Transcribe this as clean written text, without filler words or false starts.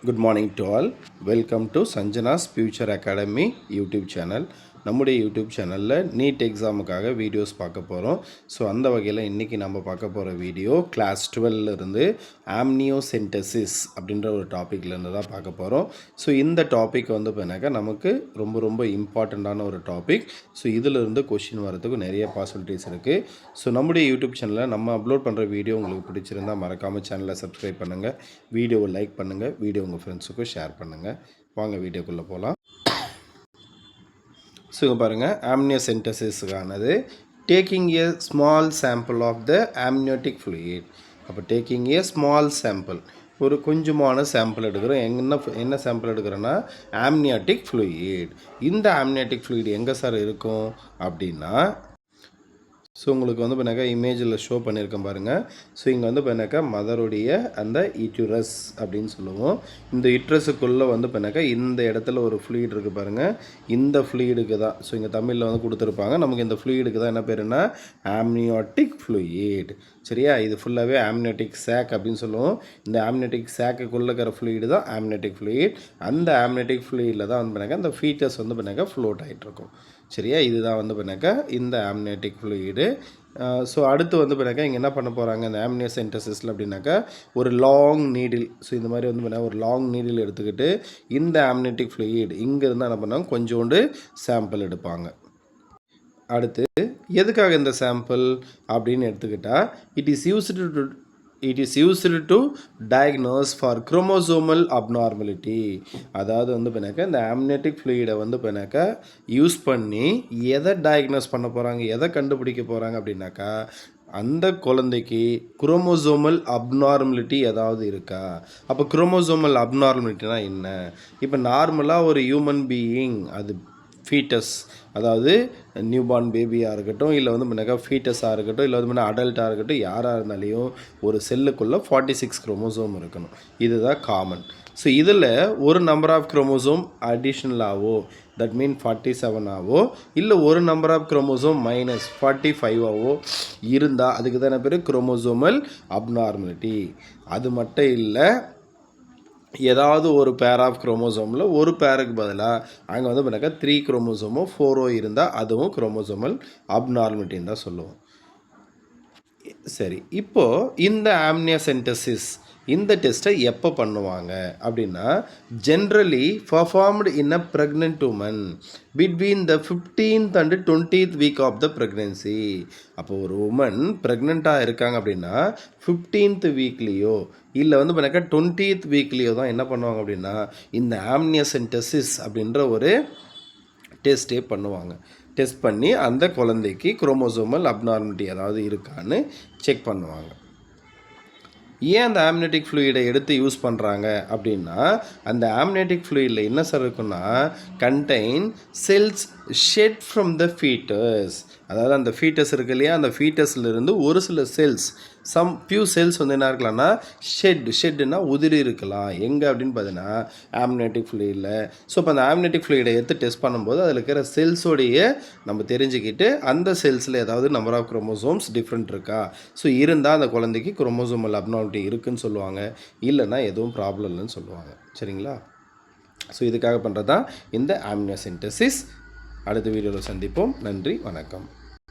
Good morning to all. Welcome to Sanjana's Future Academy YouTube channel. நம்முடைய YouTube சேனலில் NEET எக்ஸாமுக்காக videos பார்க்க போகிறோம். So அந்த வகையில் இன்றைக்கி நம்ம பார்க்க போகிற வீடியோ கிளாஸ் 12 இருந்து ஆம்னியோசென்டசிஸ் அப்படின்ற ஒரு டாப்பிக்லேருந்து தான் பார்க்க போகிறோம். ஸோ இந்த டாபிக் வந்து பார்த்தீங்கன்னாக்கா நமக்கு ரொம்ப இம்பார்ட்டண்ட்டான ஒரு டாபிக். ஸோ இதிலிருந்து கொஷின் வரதுக்கு நிறைய பாசிபிலிட்டிஸ் இருக்குது. ஸோ நம்முடைய யூடியூப் சேனலில் நம்ம அப்லோட் பண்ணுற வீடியோ உங்களுக்கு பிடிச்சிருந்தால் மறக்காமல் சேனலை சப்ஸ்கிரைப் பண்ணுங்கள், வீடியோவை லைக் பண்ணுங்கள், வீடியோ உங்கள் ஃப்ரெண்ட்ஸுக்கும் ஷேர் பண்ணுங்கள். வாங்க வீடியோக்குள்ளே போகலாம். ஸோ இங்கே பாருங்கள், ஆம்னியோசென்டசிஸுக்கானது taking a small sample of the amniotic fluid. அப்போ டேக்கிங் ஏ ஸ்மால் சாம்பிள், ஒரு கொஞ்சமான சாம்பிள் எடுக்கிறோம். என்ன சாம்பிள் எடுக்கிறோன்னா ஆம்னியோட்டிக் ஃப்ளூயிட். இந்த ஆம்னியோட்டிக் ஃப்ளூயிட் எங்கே சார் இருக்கும் அப்படின்னா, ஸோ உங்களுக்கு வந்து பார்த்தினாக்கா இமேஜில் ஷோ பண்ணியிருக்கேன் பாருங்கள். ஸோ இங்கே வந்து பார்த்தினாக்கா மதருடைய அந்த யூட்ரஸ் அப்படின்னு சொல்லுவோம். இந்த யூட்ரஸுக்குள்ளே வந்து பார்த்தினாக்கா இந்த இடத்துல ஒரு ஃப்ளூயிட் இருக்குது பாருங்கள். இந்த ஃப்ளூயிடுக்கு தான், ஸோ இங்கே தமிழில் வந்து கொடுத்துருப்பாங்க, நமக்கு இந்த ஃப்ளூயிடுக்கு தான் என்ன பேருன்னா ஆம்னியோட்டிக் ஃப்ளூயிட். சரியா, இது ஃபுல்லாகவே ஆம்னியோட்டிக் சேக் அப்படின்னு சொல்லுவோம். இந்த ஆம்னியோட்டிக் சேக்குக்குள்ளே இருக்கிற ஃப்ளூயிடு தான் ஆம்னியோட்டிக் ஃப்ளூயிட். அந்த ஆம்னியோட்டிக் ஃப்ளூயிடில் தான் வந்து பார்த்தினாக்கா இந்த ஃபீட்டஸ் வந்து பார்த்தினாக்கா ஃப்ளோட் ஆகிட்ருக்கும். சரியா, இதுதான் வந்து பார்த்தினாக்கா இந்த ஆம்னியோட்டிக் ஃப்ளூயிடு. ஸோ அடுத்து வந்து பார்த்தினாக்கா இங்கே என்ன பண்ண போகிறாங்க இந்த ஆம்னியோசென்டசிஸில் அப்படின்னாக்கா ஒரு லாங் நீடில். ஸோ இந்த மாதிரி வந்து பார்த்தீங்கன்னா ஒரு லாங் நீடில் எடுத்துக்கிட்டு இந்த ஆம்னியோட்டிக் ஃப்ளூயிட் இங்கேருந்து என்ன பண்ணாங்க கொஞ்சோண்டு சாம்பிள் எடுப்பாங்க. அடுத்து எதுக்காக இந்த சாம்பிள் அப்படின்னு எடுத்துக்கிட்டால் it is used to diagnose for chromosomal abnormality. அதாவது வந்து பார்த்தினாக்கா இந்த ஆம்னியோட்டிக் ஃப்ளூயிடை வந்து பார்த்தினாக்கா யூஸ் பண்ணி எதை டயக்னோஸ் பண்ண போகிறாங்க, எதை கண்டுபிடிக்க போகிறாங்க அப்படின்னாக்கா அந்த குழந்தைக்கு குரோமோசோமல் அப்நார்மலிட்டி ஏதாவது இருக்கா. அப்போ குரோமோசோமல் அப்நார்மலிட்டினா என்ன? இப்போ நார்மலாக ஒரு ஹியூமன் பீயிங், அது ஃபீட்டஸ், அதாவது நியூபார்ன் பேபியாக இருக்கட்டும், இல்லை வந்து முன்னாக்கா ஃபீட்டஸாக இருக்கட்டும், இல்லை வந்து முன்னா அடல்ட்டாக இருக்கட்டும், யாராக இருந்தாலையும் ஒரு செல்லுக்குள்ளே 46 குரோமோசோம் இருக்கணும். இதுதான் காமன். ஸோ இதில் ஒரு நம்பர் ஆஃப் குரோமோசோம் அடிஷ்னலாகவோ, தட் மீன் 47ஆவோ, இல்லை ஒரு நம்பர் ஆஃப் குரோமோசோம் -45ஆவோ இருந்தால் அதுக்கு தானே பேர் குரோமோசோமல் அப்நார்மலிட்டி. அது மட்டும் இல்லை, ஏதாவது ஒரு பேர் ஆஃப் குரோமோசோமில் ஒரு பேருக்கு பதிலாக அங்கே வந்து பார்த்தாக்கா 3 குரோமோசோமோ 4ஓ இருந்தால் அதுவும் குரோமோசோமல் அப்நார்மலிட்டின்னு தான் சொல்லுவோம். சரி, இப்போது இந்த ஆம்னியோசென்டசிஸ் இந்த டெஸ்ட்டை எப்போ பண்ணுவாங்க அப்படின்னா, generally performed in a pregnant woman between the 15th and 20th week of the pregnancy. அப்போ ஒரு உமன் ப்ரெக்னெண்ட்டாக இருக்காங்க அப்படின்னா 15th வீக்லேயோ இல்லை வந்து பார்த்தாக்கா 20th வீக்லேயோ தான் என்ன பண்ணுவாங்க அப்படின்னா இந்த ஆம்னியோசென்டசிஸ் அப்படின்ற ஒரு டெஸ்ட்டே பண்ணுவாங்க. டெஸ்ட் பண்ணி அந்த குழந்தைக்கு குரோமோசோமல் அப்நார்மலிட்டி ஏதாவது இருக்கான்னு செக் பண்ணுவாங்க. ஏன் அந்த ஆம்னியோட்டிக் ஃப்ளூயிடை எடுத்து யூஸ் பண்ணுறாங்க அப்படின்னா, அந்த ஆம்னியோட்டிக் ஃப்ளூயிடில் என்ன சார் இருக்குன்னா contain cells shed from the foetus. அதாவது அந்த ஃபீட்டஸ் இருக்கு இல்லையா, அந்த ஃபீட்டஸ்லேருந்து ஒரு சில செல்ஸ், ஃபியூ செல்ஸ் வந்து என்ன இருக்கலாம்னா ஷெட்டுன்னா உதிரி இருக்கலாம். எங்கே அப்படின்னு பார்த்தீங்கன்னா ஆம்னியோட்டிக் ஃப்ளூயிடில். ஸோ இப்போ அந்த ஆம்னியோட்டிக் ஃப்ளூயிடை எடுத்து டெஸ்ட் பண்ணும்போது அதில் இருக்கிற செல்ஸோடைய நம்ம தெரிஞ்சுக்கிட்டு அந்த செல்ஸில் ஏதாவது நம்பர் ஆஃப் குரோமோசோம்ஸ் டிஃப்ரெண்ட் இருக்கா, ஸோ இருந்தால் அந்த குழந்தைக்கு குரோமோசோமல் அப்நார்மலிட்டி இருக்குதுன்னு சொல்லுவாங்க, இல்லைன்னா எதுவும் ப்ராப்ளம் இல்லைன்னு சொல்லுவாங்க. சரிங்களா, ஸோ இதுக்காக பண்ணுறது தான் இந்த ஆம்னியோசென்டசிஸ். அடுத்த வீடியோவில் சந்திப்போம். நன்றி, வணக்கம்.